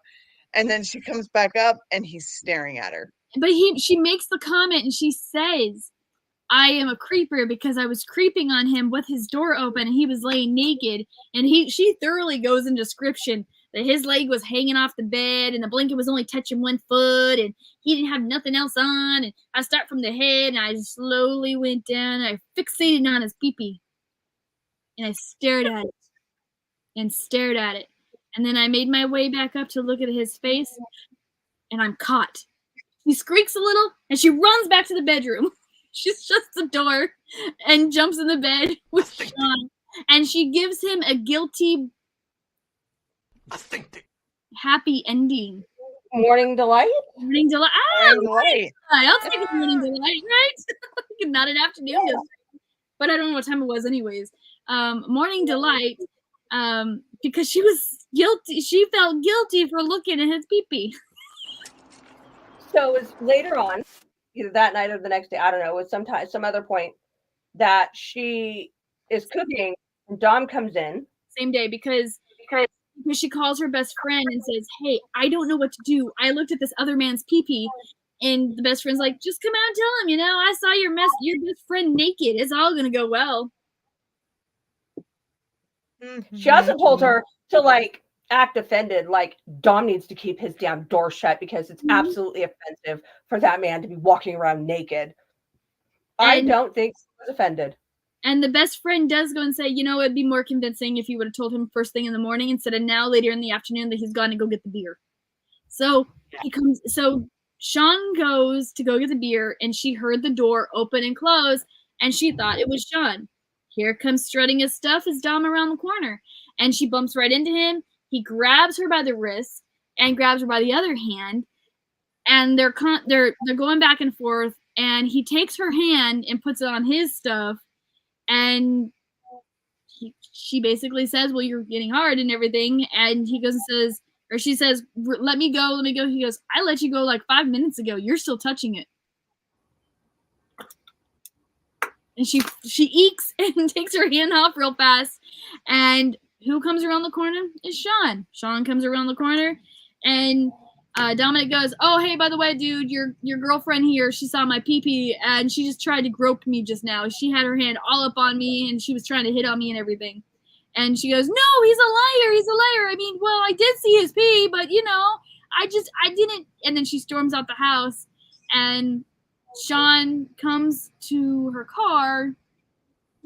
and then she comes back up and he's staring at her. But she makes the comment and she says, I am a creeper because I was creeping on him with his door open and he was laying naked. And she thoroughly goes in description that his leg was hanging off the bed and the blanket was only touching one foot and he didn't have nothing else on. And I start from the head and I slowly went down and I fixated on his pee-pee. And I stared at it and stared at it. And then I made my way back up to look at his face and I'm caught. She squeaks a little and she runs back to the bedroom. She shuts the door and jumps in the bed with Sean. And she gives him a guilty, happy ending. Morning Delight? Morning Delight. Morning Delight. I'll take a Morning Delight, right? Not an afternoon. Yeah. But I don't know what time it was anyways. Morning Delight, because she was guilty. She felt guilty for looking at his pee-pee. So it was later on, either that night or the next day, I don't know, it was some other point that she is cooking and Dom comes in. Same day because she calls her best friend and says, "Hey, I don't know what to do. I looked at this other man's pee-pee." And the best friend's like, "Just come out and tell him, I saw your best friend naked. It's all gonna go well." She also told her to like act offended, like Dom needs to keep his damn door shut because it's absolutely offensive for that man to be walking around naked. I don't think she was offended. And the best friend does go and say, it'd be more convincing if you would have told him first thing in the morning instead of now later in the afternoon that he's gone to go get the beer. So Sean goes to go get the beer, and she heard the door open and close, and she thought it was Sean. Here comes strutting his stuff as Dom around the corner, and she bumps right into him. He grabs her by the wrist and grabs her by the other hand, and they're going back and forth, and he takes her hand and puts it on his stuff, and she basically says, "Well, you're getting hard and everything," and he goes and says, or she says, let me go. He goes, "I let you go like 5 minutes ago. You're still touching it." And she eeks and takes her hand off real fast. And who comes around the corner? It's Sean. Sean comes around the corner, and Dominic goes, "Oh, hey, by the way, dude, your girlfriend here, she saw my pee-pee, and she just tried to grope me just now. She had her hand all up on me, and she was trying to hit on me and everything." And she goes, "No, he's a liar. He's a liar. I mean, well, I did see his pee, but, I didn't." And then she storms out the house, and Sean comes to her car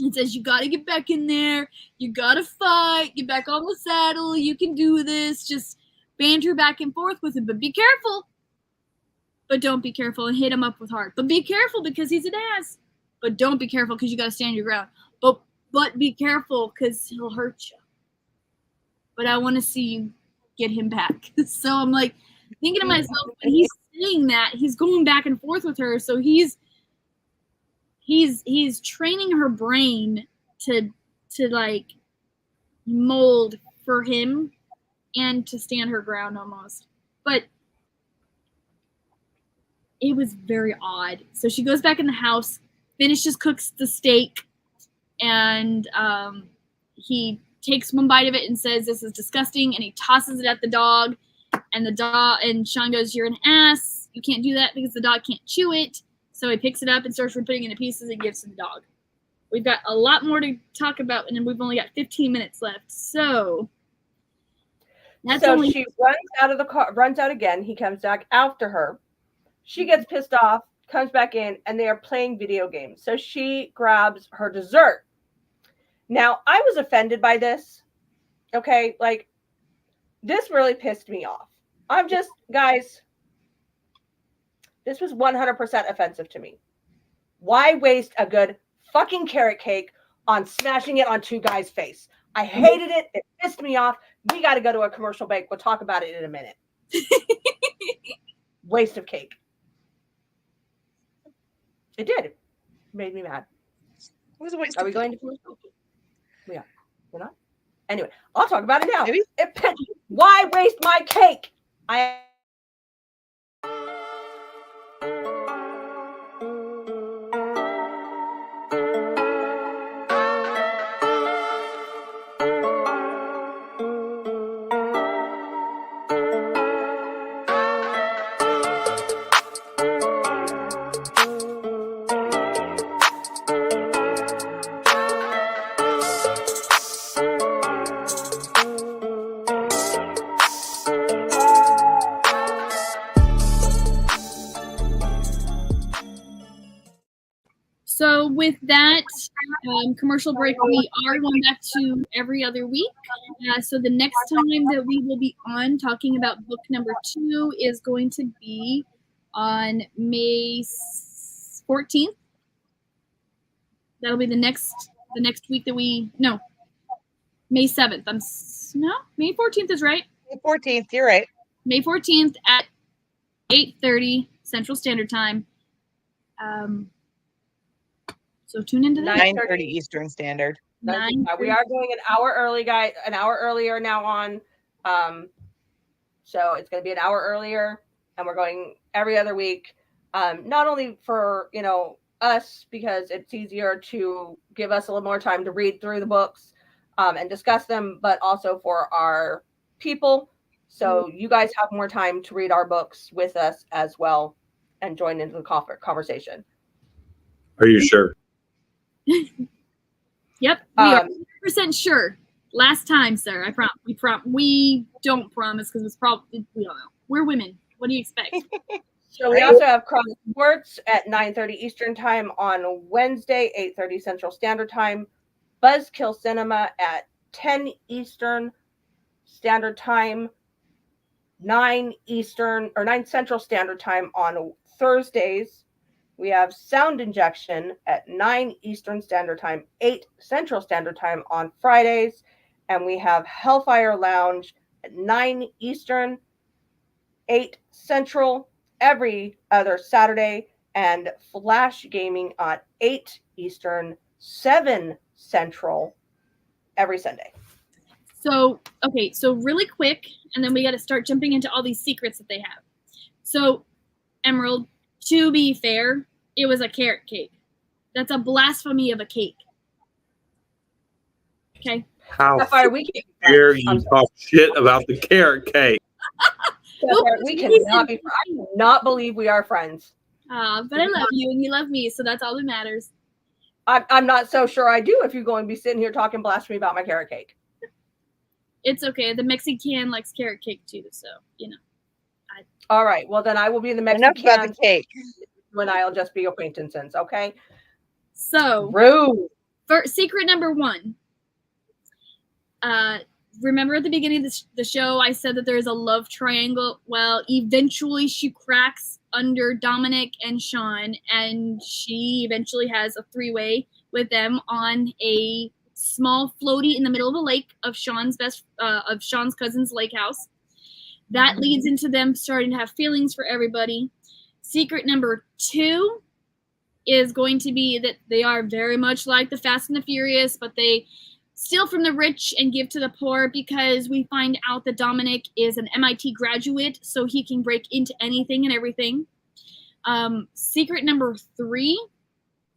and says, "You got to get back in there. You got to fight. Get back on the saddle. You can do this." Just banter back and forth with him. But be careful. But don't be careful, and hit him up with heart. But be careful because he's an ass. But don't be careful because you got to stand your ground. But be careful because he'll hurt you. But I want to see you get him back. So I'm like thinking to myself, when he's saying that, he's going back and forth with her. So he's training her brain to like mold for him and to stand her ground almost. But it was very odd. So she goes back in the house, cooks the steak, and he takes one bite of it and says, "This is disgusting," and he tosses it at the dog. And Sean goes, "You're an ass. You can't do that because the dog can't chew it." So he picks it up and starts putting it into pieces and gives to the dog. We've got a lot more to talk about, and we've only got 15 minutes left. So she runs out of the car, runs out again. He comes back after her. She gets pissed off, comes back in, and they are playing video games. So she grabs her dessert. Now, I was offended by this. Okay, like, this really pissed me off. Guys, this was 100% offensive to me. Why waste a good fucking carrot cake on smashing it on two guys' face? I hated it. It pissed me off. We got to go to a commercial break. We'll talk about it in a minute. Waste of cake. It did. It made me mad. It was a waste. Are we going to commercial? Yeah. We're not? Anyway, I'll talk about it now. Maybe. Why waste my cake? So with that commercial break, we are going back to every other week. So the next time that we will be on talking about book number 2 is going to be on May 14th. That'll be the next week that May 7th. May 14th is right. May 14th, you're right. May 14th at 8:30 Central Standard Time. So tune into that. 9:30 Eastern Standard. We are going an hour early, guys. An hour earlier now on. So it's going to be an hour earlier, and we're going every other week. Not only for us, because it's easier to give us a little more time to read through the books and discuss them, but also for our people. So you guys have more time to read our books with us as well and join into the conversation. Are you sure? Yep, we are 100% sure. Last time, sir. We don't promise because it's probably we don't know. We're women. What do you expect? So we also have Cross Sports at 9:30 Eastern Time on Wednesday, 8:30 Central Standard Time. Buzzkill Cinema at 10 Eastern Standard Time, 9 Central Standard Time on Thursdays. We have Sound Injection at 9 Eastern Standard Time, 8 Central Standard Time on Fridays. And we have Hellfire Lounge at 9 Eastern, 8 Central every other Saturday. And Flash Gaming at 8 Eastern, 7 Central every Sunday. So really quick, and then we got to start jumping into all these secrets that they have. So, Emerald, to be fair, it was a carrot cake. That's a blasphemy of a cake. Okay. How dare you talk shit about the carrot cake? We cannot be. I do not believe we are friends. But I love you and you love me, so that's all that matters. I'm not so sure I do if you're going to be sitting here talking blasphemy about my carrot cake. It's okay. The Mexican likes carrot cake too, so All right. Well, then I will be in the Mexican. Enough about the cake. When I'll just be acquaintances, okay? So, rude. For secret number 1. Remember at the beginning of the show, I said that there's a love triangle. Well, eventually she cracks under Dominic and Sean, and she eventually has a 3-way with them on a small floaty in the middle of a lake of Sean's cousin's lake house. That leads into them starting to have feelings for everybody. Secret number 2 is going to be that they are very much like the Fast and the Furious, but they steal from the rich and give to the poor, because we find out that Dominic is an MIT graduate, so he can break into anything and everything. Secret number 3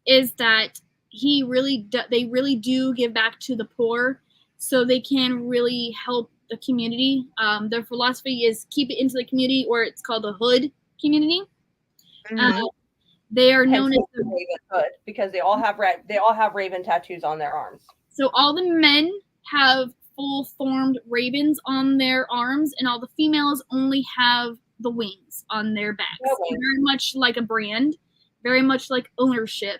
is that they really do give back to the poor, so they can really help the community. Their philosophy is keep it into the community, or it's called the hood community. They are known as the Raven Hood because they all have raven tattoos on their arms. So all the men have full-formed ravens on their arms, and all the females only have the wings on their backs. Very much like a brand, very much like ownership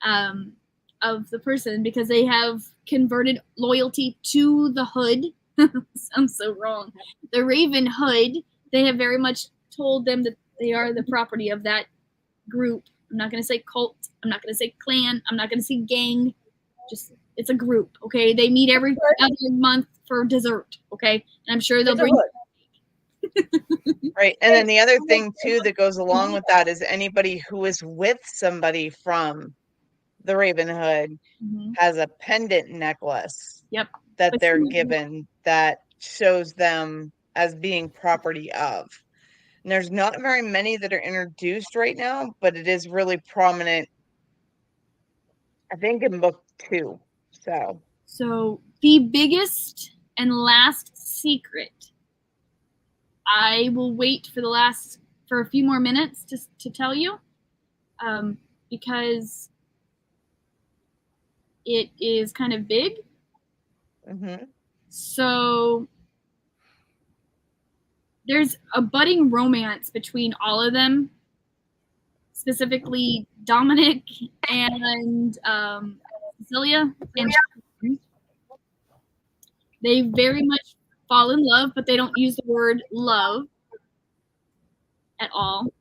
of the person, because they have converted loyalty to the hood. Sounds so wrong. The Raven Hood, they have very much told them that they are the property of that group. I'm not going to say cult. I'm not going to say clan. I'm not going to say gang. Just, it's a group, okay? They meet every other month for dessert, okay? And I'm sure they'll bring... Right. And then the other thing, too, that goes along with that is anybody who is with somebody from the Raven Hood has a pendant necklace that they're given that shows them as being property of. And there's not very many that are introduced right now, but it is really prominent, I think, in book 2. So the biggest and last secret, I will wait for a few more minutes to tell you, because it is kind of big. So there's a budding romance between all of them, specifically Dominic and Cecilia. And they very much fall in love, but they don't use the word love at all.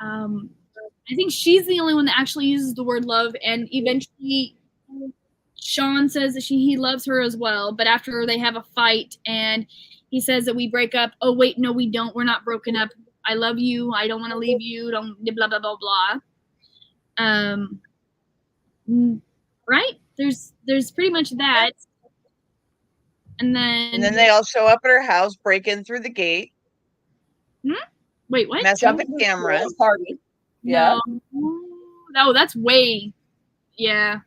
I think she's the only one that actually uses the word love, and eventually Sean says that he loves her as well, but after they have a fight and he says that we break up. Oh wait, no, we don't. We're not broken up. I love you. I don't want to leave you. Don't blah blah blah blah. Right? There's pretty much that. And then they all show up at her house, break in through the gate. Wait, what? Mess up the cameras. Party. Yeah. No, that's way. Yeah.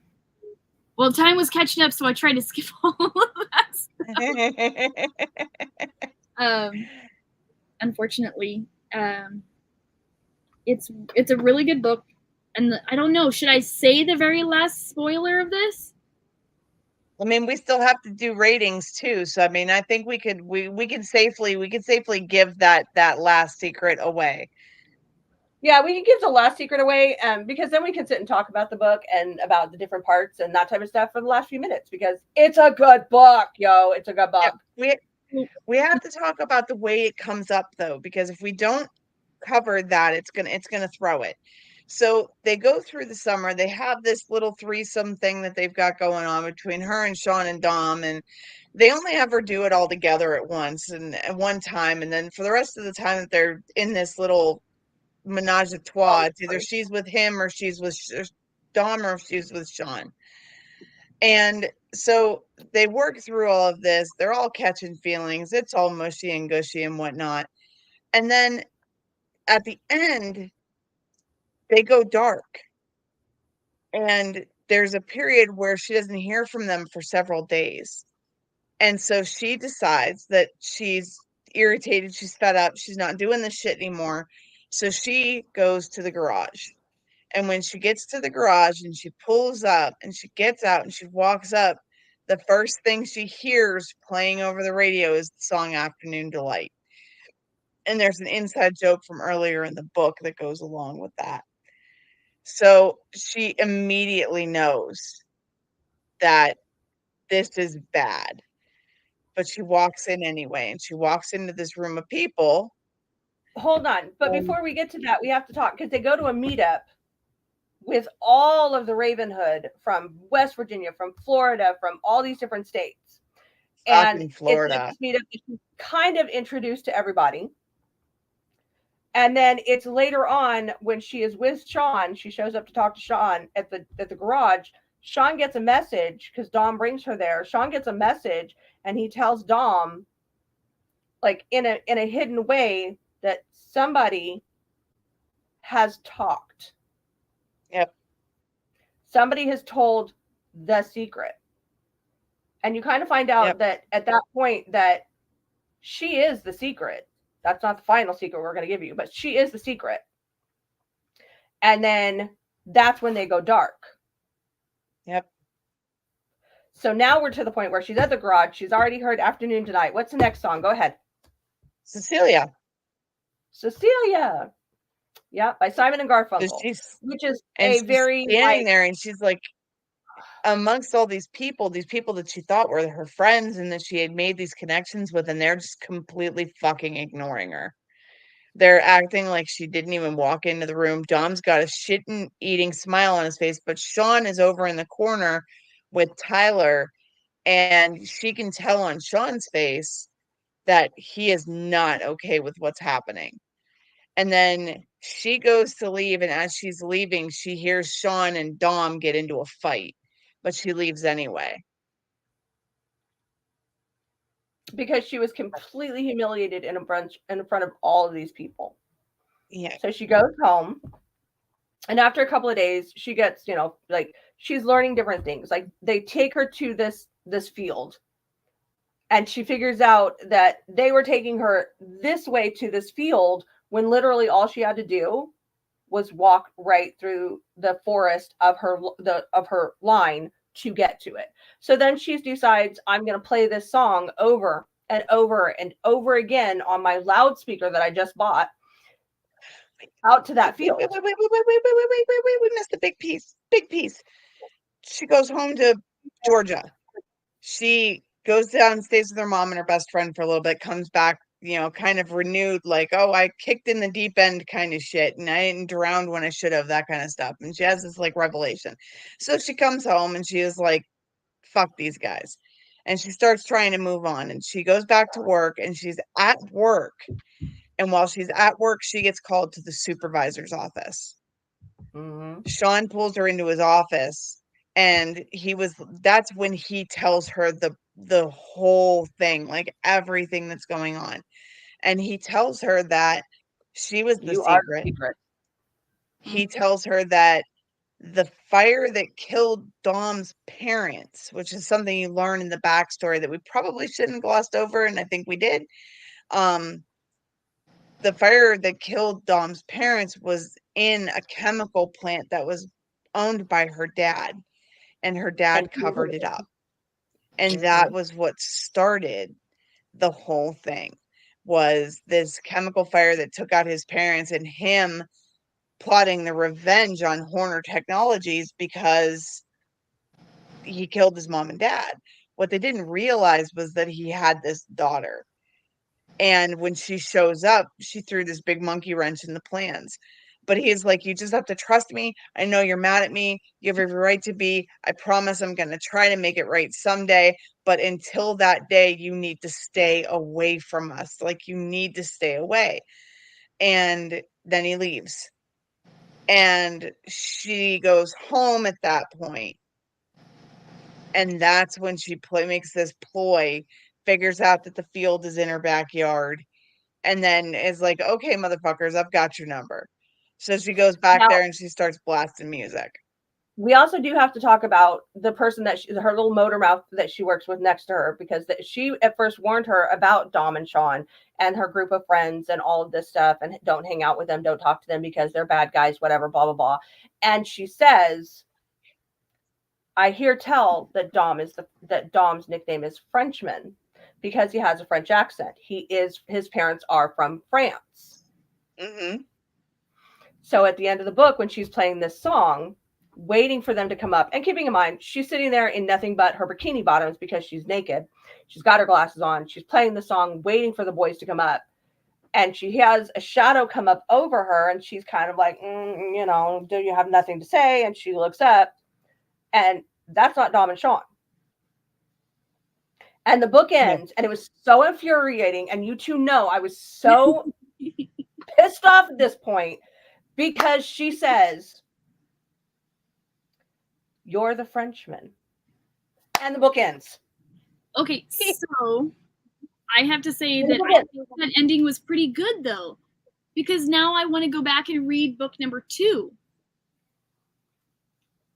Well, time was catching up, so I tried to skip all of that. Unfortunately, it's a really good book, and I don't know. Should I say the very last spoiler of this? I mean, we still have to do ratings too, so I mean, I think we could safely give that last secret away. Yeah, we can give the last secret away, because then we can sit and talk about the book and about the different parts and that type of stuff for the last few minutes, because it's a good book, yo. It's a good book. Yeah, we have to talk about the way it comes up though, because if we don't cover that, it's gonna throw it. So they go through the summer. They have this little threesome thing that they've got going on between her and Sean and Dom, and they only ever do it all together at once and at one time, and then for the rest of the time that they're in this little menage a trois, it's either she's with him or she's with Dom or she's with Sean. And so they work through all of this. They're all catching feelings. It's all mushy and gushy and whatnot. And then at the end, they go dark. And there's a period where she doesn't hear from them for several days. And so she decides that she's irritated, she's fed up, she's not doing this shit anymore. So she goes to the garage. And when she gets to the garage and she pulls up and she gets out and she walks up, the first thing she hears playing over the radio is the song Afternoon Delight. And there's an inside joke from earlier in the book that goes along with that. So she immediately knows that this is bad. But she walks in anyway, and she walks into this room of people. Hold on. But before we get to that, we have to talk, because they go to a meetup with all of the Ravenhood from West Virginia, from Florida, from all these different states. And Florida. It's this meetup that she's kind of introduced to everybody. And then it's later on when she is with Sean, she shows up to talk to Sean at the garage. Sean gets a message because Dom brings her there. Sean gets a message and he tells Dom, like in a hidden way, that somebody has talked. Yep. Somebody has told the secret. And you kind of find out that at that point that she is the secret. That's not the final secret we're going to give you, but she is the secret. And then that's when they go dark. Yep. So now we're to the point where she's at the garage. She's already heard Afternoon Tonight. What's the next song? Go ahead. Cecilia. Yeah, by Simon and Garfunkel. Which is a very standing there, and she's like amongst all these people that she thought were her friends and that she had made these connections with, and they're just completely fucking ignoring her. They're acting like she didn't even walk into the room. Dom's got a shit-eating smile on his face, but Sean is over in the corner with Tyler, and she can tell on Sean's face that he is not okay with what's happening. And then she goes to leave, and as she's leaving, she hears Sean and Dom get into a fight, but she leaves anyway. Because she was completely humiliated in front of all of these people. Yeah. So she goes home, and after a couple of days, she gets, like she's learning different things. Like they take her to this field, and she figures out that they were taking her this way to this field when literally all she had to do was walk right through the forest of her line to get to it. So then she decides, I'm going to play this song over and over and over again on my loudspeaker that I just bought out to that field. Wait, we missed a big piece. She goes home to Georgia. She goes down and stays with her mom and her best friend for a little bit, comes back, kind of renewed, like, oh, I kicked in the deep end kind of shit, and I didn't drown when I should have, that kind of stuff. And she has this like revelation. So she comes home and she is like, fuck these guys. and she starts trying to move on, and she goes back to work, and she's at work. And while she's at work, she gets called to the supervisor's office. Mm-hmm. Sean pulls her into his office, and that's when he tells her the whole thing, like everything that's going on. And he tells her that she was the You are the secret. secret. He tells her that the fire that killed Dom's parents, which is something you learn in the backstory that we probably shouldn't have glossed over, and I think we did. The fire that killed Dom's parents was in a chemical plant that was owned by her dad, and her dad covered it up. And that was what started the whole thing, was this chemical fire that took out his parents, and him plotting the revenge on Horner Technologies because he killed his mom and dad. What they didn't realize was that he had this daughter. And when she shows up, she threw this big monkey wrench in the plans. But he's like, you just have to trust me. I know you're mad at me. You have every right to be. I promise I'm going to try to make it right someday. But until that day, you need to stay away from us. Like, you need to stay away. And then he leaves. And she goes home at that point. And that's when she makes this ploy, figures out that the field is in her backyard, and then is like, okay, motherfuckers, I've got your number. So she goes back there and she starts blasting music. We also do have to talk about the person that her little motor mouth that she works with next to her, because she at first warned her about Dom and Sean and her group of friends and all of this stuff, and don't hang out with them, don't talk to them because they're bad guys, whatever, blah, blah, blah. And she says, I hear tell that Dom's nickname is Frenchman because he has a French accent. His parents are from France. Mm-hmm. So at the end of the book, when she's playing this song, waiting for them to come up, and keeping in mind, she's sitting there in nothing but her bikini bottoms because she's naked. She's got her glasses on. She's playing the song, waiting for the boys to come up. And she has a shadow come up over her, and she's kind of like, do you have nothing to say? And she looks up, and that's not Dom and Sean. And the book ends, and it was so infuriating. And you two know I was so pissed off at this point, because she says, you're the Frenchman. And the book ends. Okay, so I have to say that I think that ending was pretty good, though, because now I want to go back and read book number 2.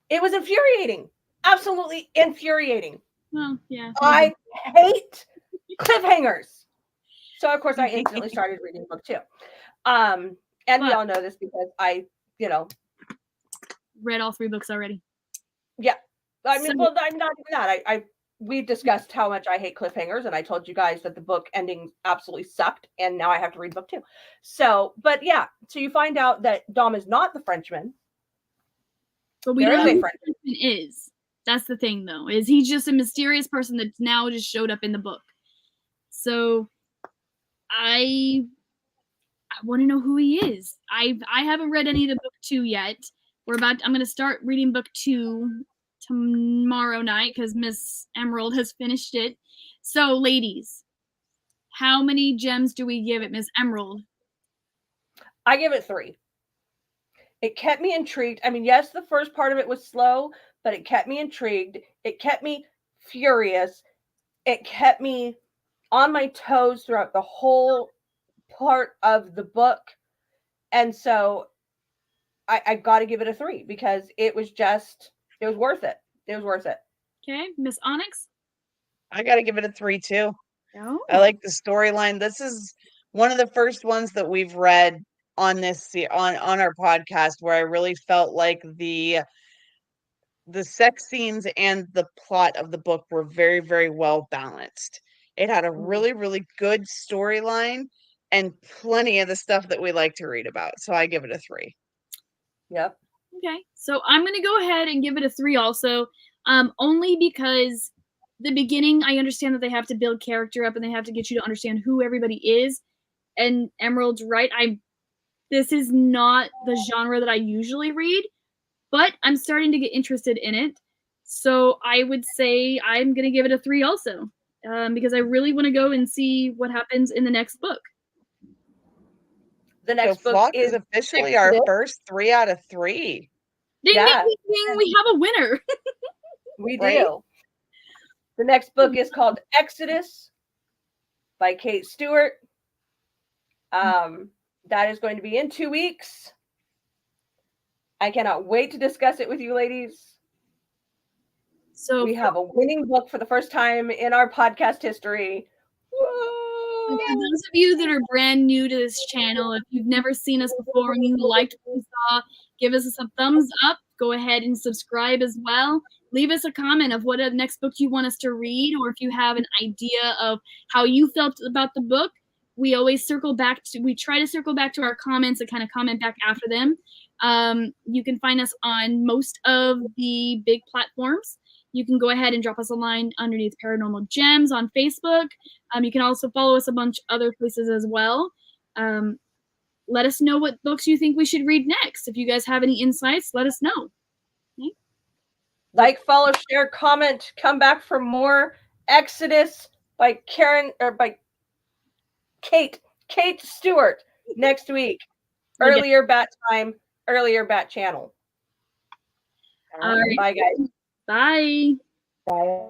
It was infuriating. Absolutely infuriating. Well, yeah. I hate cliffhangers. So, of course, I instantly started reading book 2. And we all know this because I, read all 3 books already. Yeah. I mean, well, I'm not even that. We discussed how much I hate cliffhangers, and I told you guys that the book ending absolutely sucked, and now I have to read book 2. So, but yeah, so you find out that Dom is not the Frenchman. But we don't know who the Frenchman is. That's the thing, though, is he's just a mysterious person that now just showed up in the book. So I want to know who he is. I haven't read any of the book 2 yet. I'm going to start reading book 2 tomorrow night because Miss Emerald has finished it. So, ladies, how many gems do we give it, Miss Emerald? I give it 3. It kept me intrigued. I mean, yes, the first part of it was slow, but it kept me intrigued. It kept me furious. It kept me on my toes throughout the whole part of the book. And so I got to give it a 3 because it was worth it. It was worth it. Okay, Miss Onyx? I got to give it a 3 too. Oh. I like the storyline. This is one of the first ones that we've read on on our podcast where I really felt like the sex scenes and the plot of the book were very, very well balanced. It had a really, really good storyline and plenty of the stuff that we like to read about. So I give it a 3. Yep. Okay, so I'm going to go ahead and give it a 3 also, only because the beginning, I understand that they have to build character up and they have to get you to understand who everybody is. And Emerald's right. This is not the genre that I usually read, but I'm starting to get interested in it. So I would say I'm going to give it a 3 also, because I really want to go and see what happens in the next book. The next So book Flock is is officially our Exodus. first 3 out of 3. Ding, Yeah. ding, ding, ding, we have a winner. We Right? do. The next book is called Exodus by Kate Stewart. That is going to be in 2 weeks. I cannot wait to discuss it with you ladies. So we have a winning book for the first time in our podcast history. For those of you that are brand new to this channel, if you've never seen us before and you liked what you saw, give us a thumbs up. Go ahead and subscribe as well. Leave us a comment of what next book you want us to read, or if you have an idea of how you felt about the book. We always try to circle back to our comments and kind of comment back after them. You can find us on most of the big platforms. You can go ahead and drop us a line underneath Paranormal Gems on Facebook. You can also follow us a bunch of other places as well. Let us know what books you think we should read next. If you guys have any insights, let us know. Okay? Like, follow, share, comment, come back for more Exodus by Kate Stewart next week. Earlier bat time, earlier bat channel. All right. Bye, guys. Bye. Bye.